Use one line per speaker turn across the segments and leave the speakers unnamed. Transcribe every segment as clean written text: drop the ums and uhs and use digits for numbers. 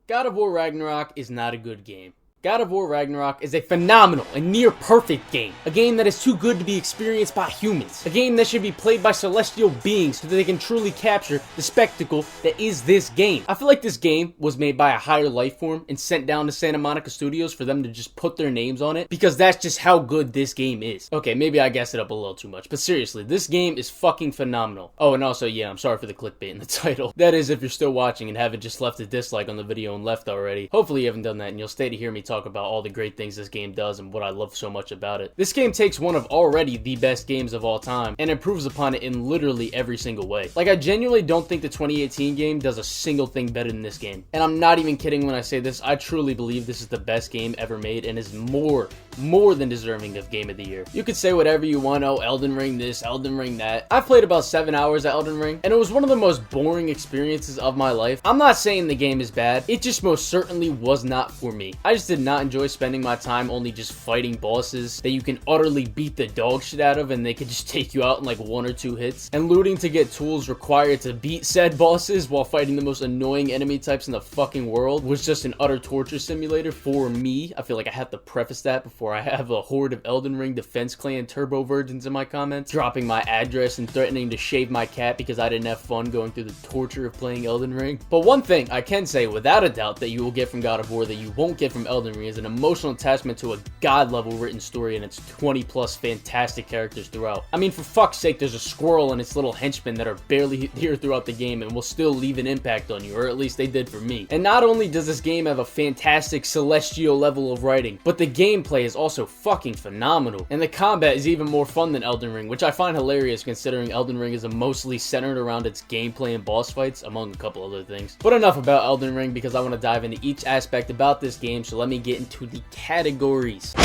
God of War Ragnarok is not a good game. God of War Ragnarok is a phenomenal and near perfect game. A game that is too good to be experienced by humans. A game that should be played by celestial beings so that they can truly capture the spectacle that is this game. I feel like this game was made by a higher life form and sent down to Santa Monica Studios for them to just put their names on it, because that's just how good this game is. Okay, maybe I gassed it up a little too much, but seriously, this game is fucking phenomenal. Oh, and also, yeah, I'm sorry for the clickbait in the title. That is, if you're still watching and haven't just left a dislike on the video and left already. Hopefully you haven't done that and you'll stay to hear me talk about all the great things this game does and what I love so much about it. This game takes one of already the best games of all time and improves upon it in literally every single way. Like, I genuinely don't think the 2018 game does a single thing better than this game. And I'm not even kidding when I say this. I truly believe this is the best game ever made and is more than deserving of Game of the Year. You could say whatever you want, oh, Elden Ring this, Elden Ring that. I've played about 7 hours at Elden Ring, and it was one of the most boring experiences of my life. I'm not saying the game is bad, it just most certainly was not for me. I just did not enjoy spending my time only just fighting bosses that you can utterly beat the dog shit out of and they can just take you out in like 1 or 2 hits, and looting to get tools required to beat said bosses while fighting the most annoying enemy types in the fucking world was just an utter torture simulator for me. I feel like I have to preface that before I have a horde of Elden Ring Defense Clan turbo virgins in my comments, dropping my address and threatening to shave my cat because I didn't have fun going through the torture of playing Elden Ring. But one thing I can say without a doubt that you will get from God of War that you won't get from Elden Ring is an emotional attachment to a god level written story and its 20 plus fantastic characters throughout. I mean, for fuck's sake, there's a squirrel and its little henchmen that are barely here throughout the game and will still leave an impact on you, or at least they did for me. And not only does this game have a fantastic celestial level of writing, but the gameplay is also fucking phenomenal. And the combat is even more fun than Elden Ring, which I find hilarious considering Elden Ring is mostly centered around its gameplay and boss fights, among a couple other things. But enough about Elden Ring, because I want to dive into each aspect about this game, so let me get into the categories.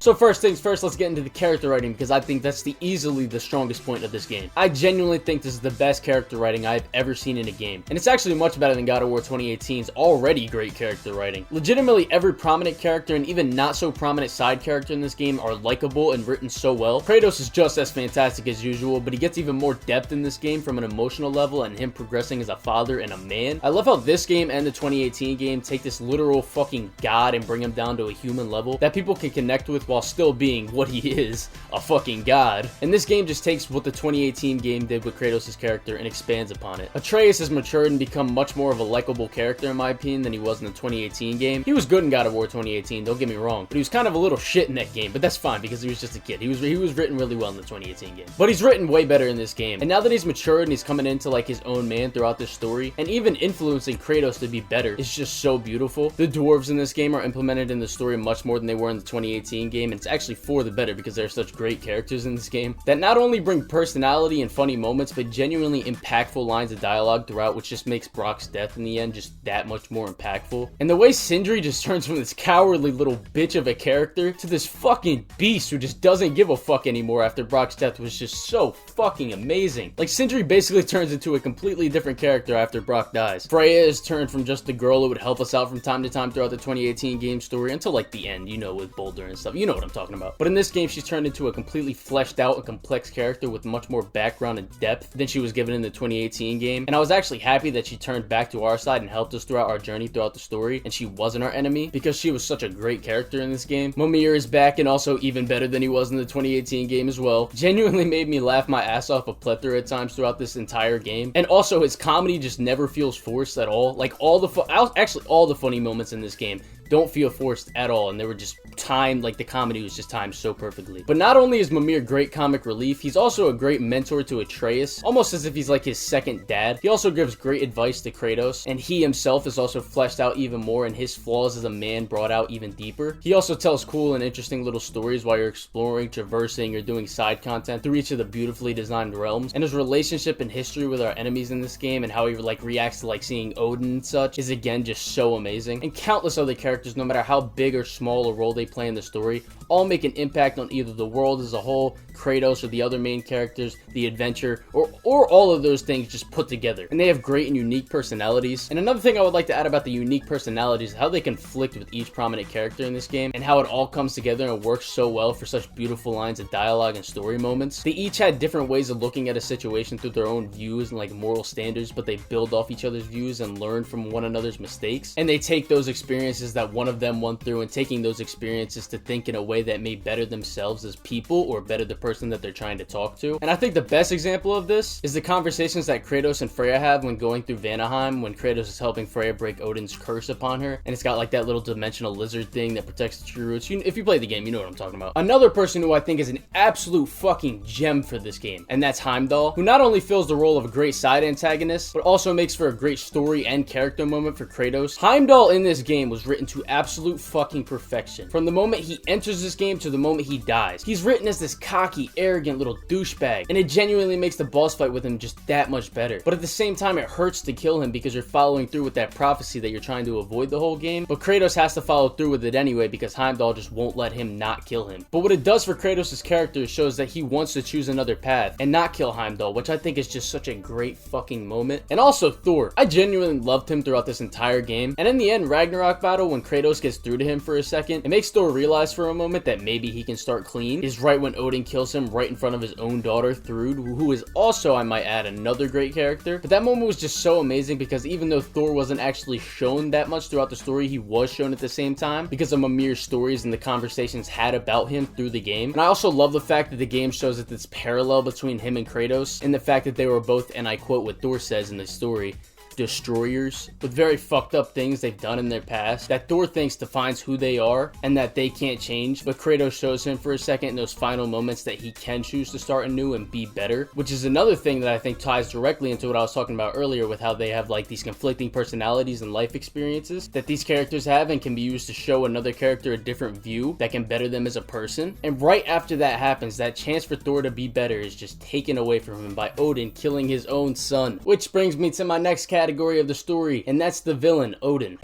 So first things first, let's get into the character writing, because I think that's easily the strongest point of this game. I genuinely think this is the best character writing I've ever seen in a game. And it's actually much better than God of War 2018's already great character writing. Legitimately every prominent character and even not so prominent side character in this game are likable and written so well. Kratos is just as fantastic as usual, but he gets even more depth in this game from an emotional level and him progressing as a father and a man. I love how this game and the 2018 game take this literal fucking god and bring him down to a human level that people can connect with while still being what he is, a fucking god. And this game just takes what the 2018 game did with Kratos' character and expands upon it. Atreus has matured and become much more of a likable character in my opinion than he was in the 2018 game. He was good in God of War 2018, don't get me wrong, but he was kind of a little shit in that game, but that's fine because he was just a kid. He was written really well in the 2018 game. But he's written way better in this game. And now that he's matured and he's coming into like his own man throughout this story, and even influencing Kratos to be better, is just so beautiful. The dwarves in this game are implemented in the story much more than they were in the 2018 game, and it's actually for the better because there are such great characters in this game that not only bring personality and funny moments, but genuinely impactful lines of dialogue throughout, which just makes Brock's death in the end just that much more impactful. And the way Sindri just turns from this cowardly little bitch of a character to this fucking beast who just doesn't give a fuck anymore after Brock's death was just so fucking amazing. Like, Sindri basically turns into a completely different character after Brock dies. Freya is turned from just the girl who would help us out from time to time throughout the 2018 game story until like the end, you know, with Boulder and stuff. You know what I'm talking about. But in this game, she's turned into a completely fleshed out and complex character with much more background and depth than she was given in the 2018 game. And I was actually happy that she turned back to our side and helped us throughout our journey throughout the story, and she wasn't our enemy because she was such a great character in this game. Mimir is back and also even better than he was in the 2018 game as well. Genuinely made me laugh my ass off a plethora at times throughout this entire game. And also his comedy just never feels forced at all. Like all the funny moments in this game don't feel forced at all, and they were just timed, like the comedy was just timed so perfectly. But not only is Mimir great comic relief, he's also a great mentor to Atreus, almost as if he's like his second dad. He also gives great advice to Kratos, and he himself is also fleshed out even more and his flaws as a man brought out even deeper. He also tells cool and interesting little stories while you're exploring, traversing, or doing side content through each of the beautifully designed realms. And his relationship and history with our enemies in this game and how he like reacts to like seeing Odin and such is again just so amazing. And countless other characters characters, no matter how big or small a role they play in the story, all make an impact on either the world as a whole, Kratos, or the other main characters, the adventure, or all of those things just put together. And they have great and unique personalities. And another thing I would like to add about the unique personalities is how they conflict with each prominent character in this game, and how it all comes together and works so well for such beautiful lines of dialogue and story moments. They each had different ways of looking at a situation through their own views and like moral standards, but they build off each other's views and learn from one another's mistakes. And they take those experiences that one of them went through and taking those experiences to think in a way that may better themselves as people or better the person that they're trying to talk to. And I think the best example of this is the conversations that Kratos and Freya have when going through Vanaheim, when Kratos is helping Freya break Odin's curse upon her, and it's got like that little dimensional lizard thing that protects the true roots. If you play the game, you know what I'm talking about. Another person who I think is an absolute fucking gem for this game, and that's Heimdall, who not only fills the role of a great side antagonist, but also makes for a great story and character moment for Kratos. Heimdall in this game was written to absolute fucking perfection. From the moment he enters this game to the moment he dies. He's written as this cocky, arrogant little douchebag, and it genuinely makes the boss fight with him just that much better. But at the same time, it hurts to kill him because you're following through with that prophecy that you're trying to avoid the whole game, but Kratos has to follow through with it anyway because Heimdall just won't let him not kill him. But what it does for Kratos' character shows that he wants to choose another path and not kill Heimdall, which I think is just such a great fucking moment. And also Thor. I genuinely loved him throughout this entire game, and in the end, Ragnarok battle, when Kratos gets through to him for a second, it makes Thor realize for a moment that maybe he can start clean, is right when Odin kills him right in front of his own daughter, Thrud, who is also, I might add, another great character. But that moment was just so amazing because even though Thor wasn't actually shown that much throughout the story, he was shown at the same time because of Mimir's stories and the conversations had about him through the game. And I also love the fact that the game shows that this parallel between him and Kratos, and the fact that they were both, and I quote what Thor says in the story, destroyers with very fucked up things they've done in their past that Thor thinks defines who they are and that they can't change, but Kratos shows him for a second in those final moments that he can choose to start anew and be better, which is another thing that I think ties directly into what I was talking about earlier with how they have like these conflicting personalities and life experiences that these characters have and can be used to show another character a different view that can better them as a person. And right after that happens, that chance for Thor to be better is just taken away from him by Odin killing his own son, which brings me to my next category of the story, and that's the villain, Odin.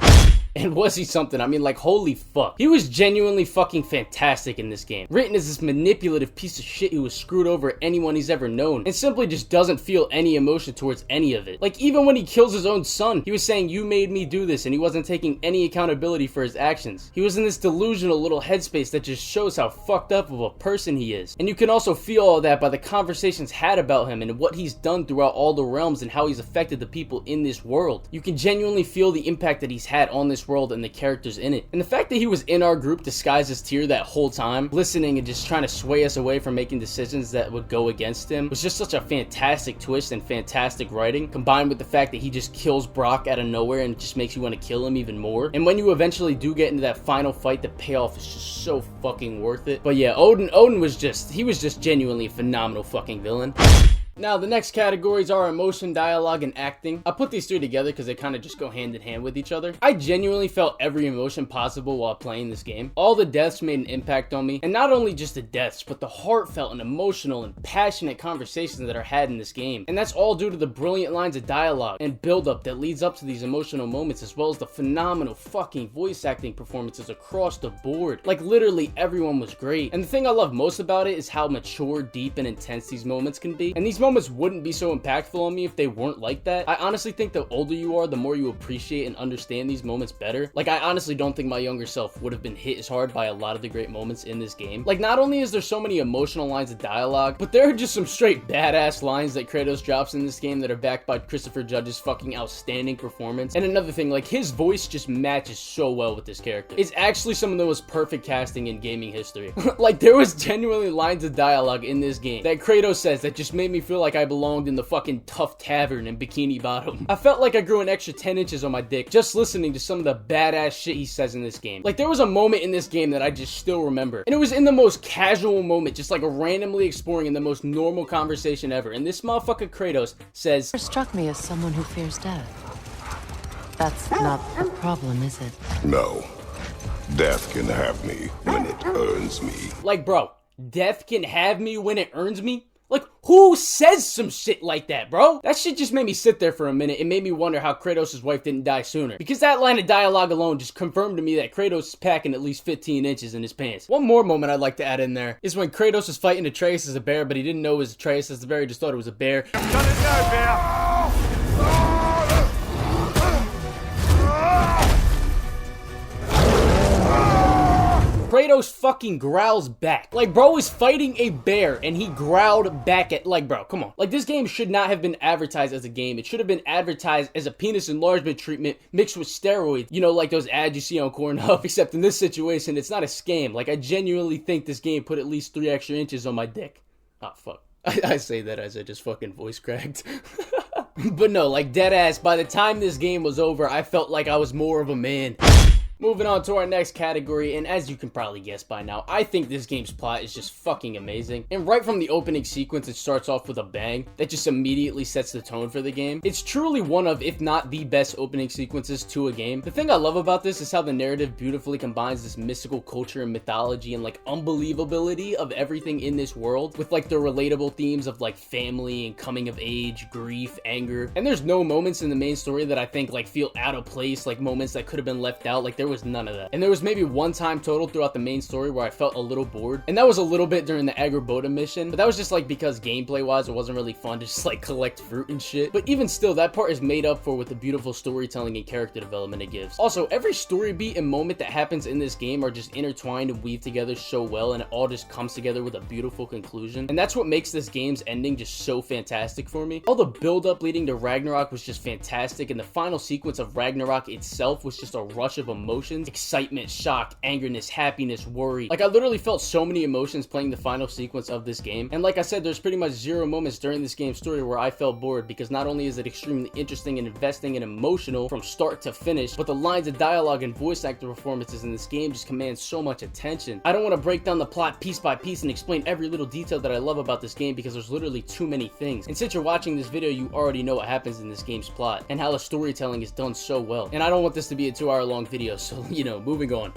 And was he something? I mean, like, holy fuck. He was genuinely fucking fantastic in this game. Written as this manipulative piece of shit who has screwed over anyone he's ever known, and simply just doesn't feel any emotion towards any of it. Like, even when he kills his own son, he was saying, "You made me do this," and he wasn't taking any accountability for his actions. He was in this delusional little headspace that just shows how fucked up of a person he is. And you can also feel all that by the conversations had about him and what he's done throughout all the realms and how he's affected the people in this world. You can genuinely feel the impact that he's had on this world and the characters in it. And the fact that he was in our group disguised as Tyr that whole time, listening and just trying to sway us away from making decisions that would go against him, was just such a fantastic twist and fantastic writing, combined with the fact that he just kills Brock out of nowhere and it just makes you want to kill him even more. And when you eventually do get into that final fight, the payoff is just so fucking worth it. But yeah, Odin was just genuinely a phenomenal fucking villain. Now, the next categories are emotion, dialogue, and acting. I put these three together because they kind of just go hand in hand with each other. I genuinely felt every emotion possible while playing this game. All the deaths made an impact on me, and not only just the deaths, but the heartfelt and emotional and passionate conversations that are had in this game. And that's all due to the brilliant lines of dialogue and build-up that leads up to these emotional moments, as well as the phenomenal fucking voice acting performances across the board. Like, literally everyone was great. And the thing I love most about it is how mature, deep, and intense these moments can be. And these moments wouldn't be so impactful on me if they weren't like that. I honestly think the older you are, the more you appreciate and understand these moments better. Like, I honestly don't think my younger self would have been hit as hard by a lot of the great moments in this game. Like, not only is there so many emotional lines of dialogue, but there are just some straight badass lines that Kratos drops in this game that are backed by Christopher Judge's fucking outstanding performance. And another thing, like, his voice just matches so well with this character. It's actually some of the most perfect casting in gaming history. Like, there was genuinely lines of dialogue in this game that Kratos says that just made me feel like I belonged in the fucking tough tavern in Bikini Bottom. I felt like I grew an extra 10 inches on my dick just listening to some of the badass shit he says in this game. Like, there was a moment in this game that I just still remember, and it was in the most casual moment, just like randomly exploring in the most normal conversation ever, and this motherfucker Kratos says,
"It struck me as someone who fears death. That's not a problem, is it?"
No. Death can have me when it earns me.
Like, bro, death can have me when it earns me? Like, who says some shit like that, bro? That shit just made me sit there for a minute. It made me wonder how Kratos' wife didn't die sooner. Because that line of dialogue alone just confirmed to me that Kratos is packing at least 15 inches in his pants. One more moment I'd like to add in there is when Kratos was fighting Atreus as a bear, but he didn't know it was Atreus as the bear, he just thought it was a bear. Kratos fucking growls back. Like, bro is fighting a bear and he growled back at, like, bro, come on. Like, this game should not have been advertised as a game. It should have been advertised as a penis enlargement treatment mixed with steroids. You know, like those ads you see on Pornhub, except in this situation, it's not a scam. Like, I genuinely think this game put at least 3 extra inches on my dick. Oh, fuck. I say that as I just fucking voice cracked. But no, like, dead ass, by the time this game was over, I felt like I was more of a man. Moving on to our next category, and as you can probably guess by now, I think this game's plot is just fucking amazing. And right from the opening sequence, it starts off with a bang that just immediately sets the tone for the game. It's truly one of, if not the best opening sequences to a game. The thing I love about this is how the narrative beautifully combines this mystical culture and mythology and like unbelievability of everything in this world with like the relatable themes of like family and coming of age, grief, anger. And there's no moments in the main story that I think like feel out of place, like moments that could have been left out. Like there was none of that. And there was maybe one time total throughout the main story where I felt a little bored, and that was a little bit during the Agrabota mission, but that was just like because gameplay wise it wasn't really fun to just like collect fruit and shit. But even still, that part is made up for with the beautiful storytelling and character development it gives. Also, every story beat and moment that happens in this game are just intertwined and weave together so well, and it all just comes together with a beautiful conclusion. And that's what makes this game's ending just so fantastic for me. All the build up leading to Ragnarok was just fantastic, and the final sequence of Ragnarok itself was just a rush of emotions. Excitement, shock, angerness, happiness, worry. Like, I literally felt so many emotions playing the final sequence of this game. And like I said, there's pretty much 0 moments during this game's story where I felt bored, because not only is it extremely interesting and investing and emotional from start to finish, but the lines of dialogue and voice actor performances in this game just command so much attention. I don't want to break down the plot piece by piece and explain every little detail that I love about this game, because there's literally too many things. And since you're watching this video, you already know what happens in this game's plot and how the storytelling is done so well. And I don't want this to be a 2-hour long video, so you know, moving on.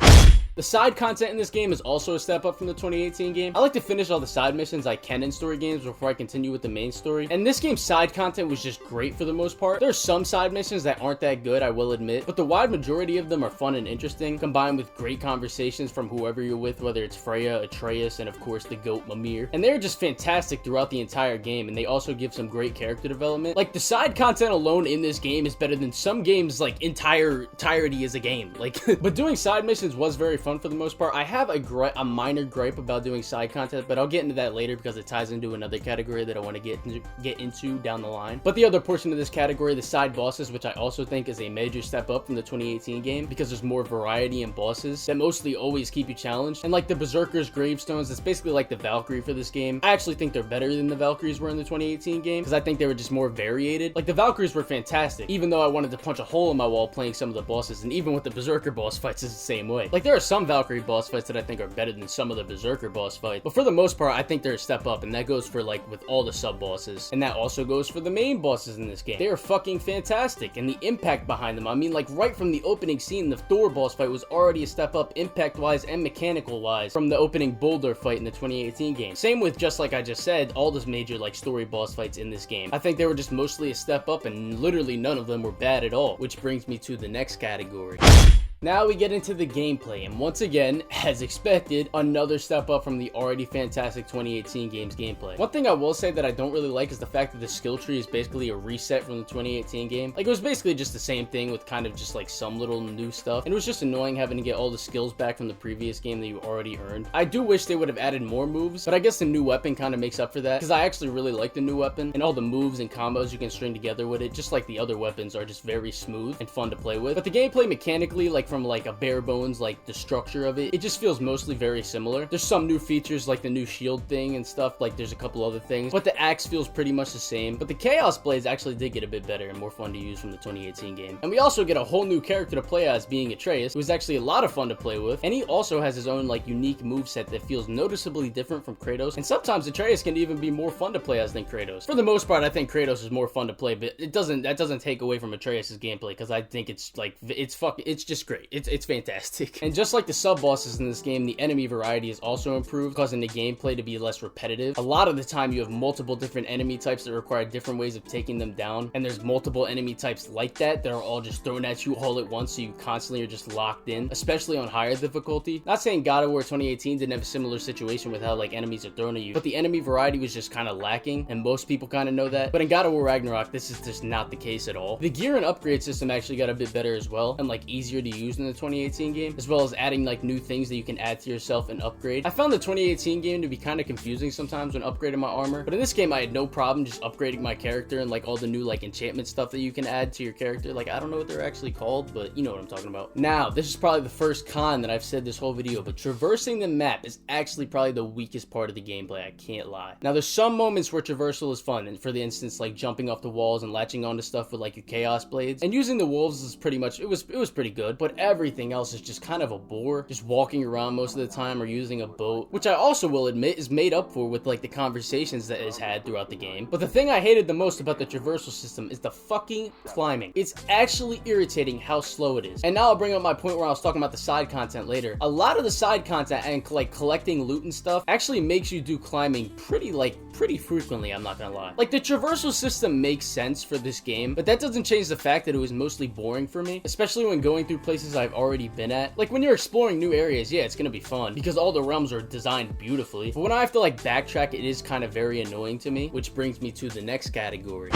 The side content in this game is also a step up from the 2018 game. I like to finish all the side missions I can in story games before I continue with the main story. And this game's side content was just great for the most part. There are some side missions that aren't that good, I will admit, but the wide majority of them are fun and interesting, combined with great conversations from whoever you're with, whether it's Freya, Atreus, and of course the GOAT Mimir. And they're just fantastic throughout the entire game, and they also give some great character development. Like, the side content alone in this game is better than some games like entirety as a game. Like, but doing side missions was very fun for the most part. I have a minor gripe about doing side content, but I'll get into that later because it ties into another category that I want to get into down the line. But the other portion of this category, the side bosses, which I also think is a major step up from the 2018 game, because there's more variety in bosses that mostly always keep you challenged. And like the Berserker's gravestones, it's basically like the Valkyrie for this game. I actually think they're better than the Valkyries were in the 2018 game, because I think they were just more variated. Like, the Valkyries were fantastic, even though I wanted to punch a hole in my wall playing some of the bosses, and even with the Berserker boss fights is the same way. Like, there are some Valkyrie boss fights that I think are better than some of the Berserker boss fights, but for the most part I think they're a step up, and that goes for like with all the sub bosses, and that also goes for the main bosses in this game. They are fucking fantastic, and the impact behind them, I mean, like right from the opening scene, the Thor boss fight was already a step up impact wise and mechanical wise from the opening boulder fight in the 2018 game. Same with, just like I just said, all those major like story boss fights in this game. I think they were just mostly a step up, and literally none of them were bad at all, which brings me to the next category. Now we get into the gameplay, and once again, as expected, another step up from the already fantastic 2018 game's gameplay. One thing I will say that I don't really like is the fact that the skill tree is basically a reset from the 2018 game. Like, it was basically just the same thing with kind of just like some little new stuff, and it was just annoying having to get all the skills back from the previous game that you already earned. I do wish they would have added more moves, but I guess the new weapon kind of makes up for that, because I actually really like the new weapon, and all the moves and combos you can string together with it, just like the other weapons, are just very smooth and fun to play with. But the gameplay mechanically, like from like a bare bones, like the structure of it, it just feels mostly very similar. There's some new features like the new shield thing and stuff, like there's a couple other things, but the axe feels pretty much the same. But the Chaos Blades actually did get a bit better and more fun to use from the 2018 game. And we also get a whole new character to play as, being Atreus, who is actually a lot of fun to play with, and he also has his own like unique moveset that feels noticeably different from Kratos, and sometimes Atreus can even be more fun to play as than Kratos. For the most part, I think Kratos is more fun to play, but that doesn't take away from Atreus' gameplay, because I think it's like, it's just great. great. It's fantastic. And just like the sub-bosses in this game, the enemy variety is also improved, causing the gameplay to be less repetitive. A lot of the time you have multiple different enemy types that require different ways of taking them down, and there's multiple enemy types like that are all just thrown at you all at once, so you constantly are just locked in, especially on higher difficulty. Not saying God of War 2018 didn't have a similar situation with how like enemies are thrown at you, but the enemy variety was just kind of lacking, and most people kind of know that. But in God of War Ragnarok, this is just not the case at all. The gear and upgrade system actually got a bit better as well, and like easier to use in the 2018 game, as well as adding like new things that you can add to yourself and upgrade. I found the 2018 game to be kind of confusing sometimes when upgrading my armor, but in this game I had no problem just upgrading my character and like all the new like enchantment stuff that you can add to your character. Like, I don't know what they're actually called, but you know what I'm talking about. Now, this is probably the first con that I've said this whole video, but traversing the map is actually probably the weakest part of the gameplay, I can't lie. Now, there's some moments where traversal is fun, and for the instance, like jumping off the walls and latching onto stuff with like your chaos blades, and using the wolves is pretty much, it was pretty good, but everything else is just kind of a bore. Just walking around most of the time or using a boat, which I also will admit is made up for with like the conversations that is had throughout the game. But the thing I hated the most about the traversal system is the fucking climbing. It's actually irritating how slow it is. And now I'll bring up my point where I was talking about the side content later. A lot of the side content and like collecting loot and stuff actually makes you do climbing pretty frequently, I'm not gonna lie. Like, the traversal system makes sense for this game, but that doesn't change the fact that it was mostly boring for me, especially when going through places I've already been at. Like, when you're exploring new areas, yeah, it's gonna be fun because all the realms are designed beautifully, but when I have to like backtrack, it is kind of very annoying to me, which brings me to the next category.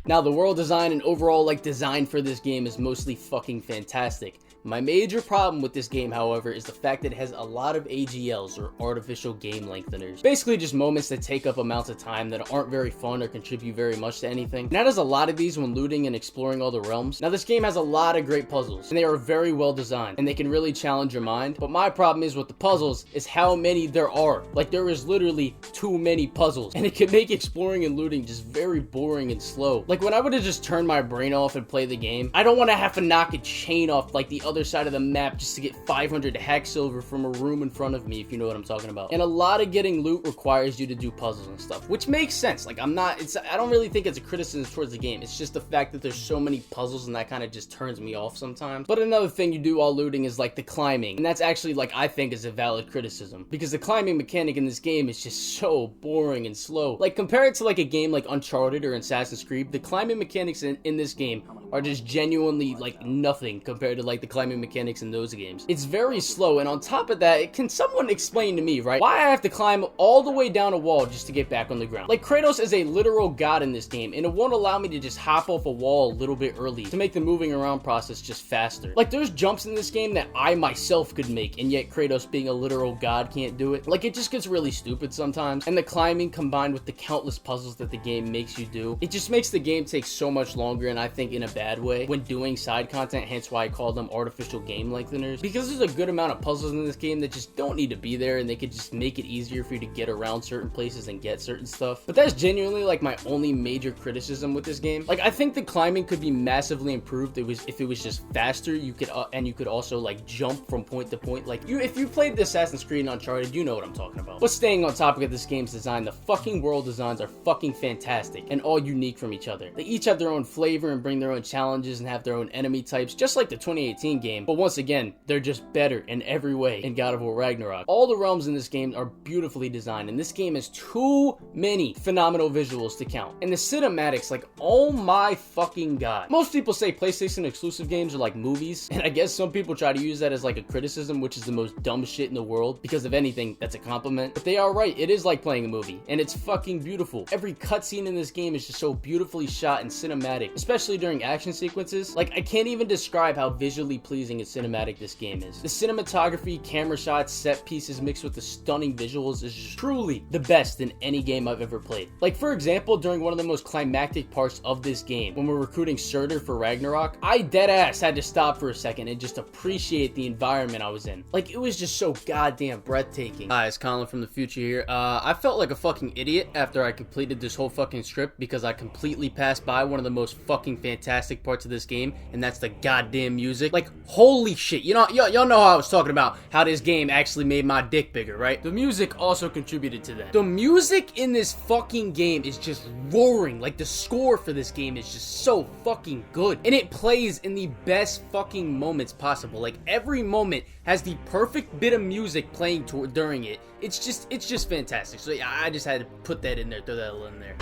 Now, the world design and overall like design for this game is mostly fucking fantastic. My major problem with this game, however, is the fact that it has a lot of AGLs, or artificial game lengtheners. Basically just moments that take up amounts of time that aren't very fun or contribute very much to anything. Now, there's a lot of these when looting and exploring all the realms. Now, this game has a lot of great puzzles, and they are very well designed, and they can really challenge your mind. But my problem is with the puzzles is how many there are. Like, there is literally too many puzzles, and it can make exploring and looting just very boring and slow. Like, when I would have just turned my brain off and play the game, I don't want to have to knock a chain off like the other side of the map just to get 500 hack silver from a room in front of me, if you know what I'm talking about. And a lot of getting loot requires you to do puzzles and stuff, which makes sense. Like, I don't really think it's a criticism towards the game. It's just the fact that there's so many puzzles, and that kind of just turns me off sometimes. But another thing you do while looting is like the climbing, and that's actually like, I think, is a valid criticism, because the climbing mechanic in this game is just so boring and slow. Like, compared to like a game like Uncharted or Assassin's Creed, the climbing mechanics in this game are just genuinely like nothing compared to like the climbing mechanics in those games. It's very slow, and on top of that, can someone explain to me, right, why I have to climb all the way down a wall just to get back on the ground? Like, Kratos is a literal god in this game, and it won't allow me to just hop off a wall a little bit early to make the moving around process just faster. Like, there's jumps in this game that I myself could make, and yet Kratos, being a literal god, can't do it. Like, it just gets really stupid sometimes, and the climbing combined with the countless puzzles that the game makes you do, it just makes the game take so much longer, and I think in a bad way, when doing side content, hence why I call them artificial game lengtheners, because there's a good amount of puzzles in this game that just don't need to be there, and they could just make it easier for you to get around certain places and get certain stuff. But that's genuinely like my only major criticism with this game. Like, I think the climbing could be massively improved if it was just faster. You could and you could also like jump from point to point. Like, if you played the Assassin's Creed and Uncharted, you know what I'm talking about. But staying on topic of this game's design, the fucking world designs are fucking fantastic and all unique from each other. They each have their own flavor and bring their own challenges and have their own enemy types, just like the 2018 game. But once again, they're just better in every way in God of War Ragnarok. All the realms in this game are beautifully designed, and this game has too many phenomenal visuals to count. And the cinematics, like, oh my fucking god. Most people say PlayStation exclusive games are like movies, and I guess some people try to use that as like a criticism, which is the most dumb shit in the world, because if anything, that's a compliment. But they are right, it is like playing a movie, and it's fucking beautiful. Every cutscene in this game is just so beautifully shot and cinematic, especially during action sequences. Like, I can't even describe how visually pleasing and cinematic this game is. The cinematography, camera shots, set pieces mixed with the stunning visuals is just truly the best in any game I've ever played. Like, for example, during one of the most climactic parts of this game, when we're recruiting Surtur for Ragnarok, I deadass had to stop for a second and just appreciate the environment I was in. Like, it was just so goddamn breathtaking. Hi, it's Colin from the future here. I felt like a fucking idiot after I completed this whole fucking script because I completely pass by one of the most fucking fantastic parts of this game, and that's the goddamn music. Like, holy shit. You know, y'all know how I was talking about how this game actually made my dick bigger, right? The music also contributed to that. The music in this fucking game is just roaring. Like, the score for this game is just so fucking good. And it plays in the best fucking moments possible. Like, every moment has the perfect bit of music playing during it. It's just fantastic. So yeah, I just had to put that in there, throw that in there.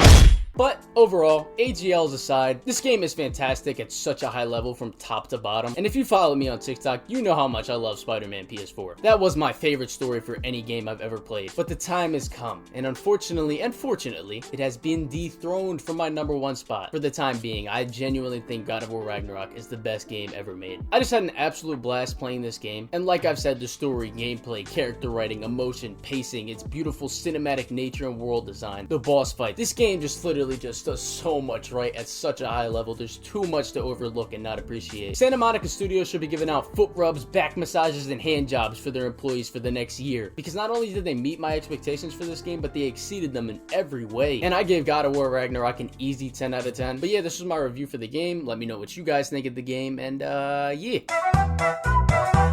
But overall, AGLs aside, this game is fantastic at such a high level from top to bottom. And if you follow me on TikTok, you know how much I love Spider-Man PS4. That was my favorite story for any game I've ever played. But the time has come, and unfortunately and fortunately, it has been dethroned from my #1 spot. For the time being, I genuinely think God of War Ragnarok is the best game ever made. I just had an absolute blast playing this game, and like I've said, the story, gameplay, character writing, emotion, pacing, its beautiful cinematic nature and world design, the boss fight. This game just literally just does so much right at such a high level. There's too much to overlook and not appreciate. Santa Monica Studios should be giving out foot rubs, back massages, and hand jobs for their employees for the next year, because not only did they meet my expectations for this game, but they exceeded them in every way. And I gave God of War Ragnarok an easy 10 out of 10. But yeah, this was my review for the game. Let me know what you guys think of the game, and yeah.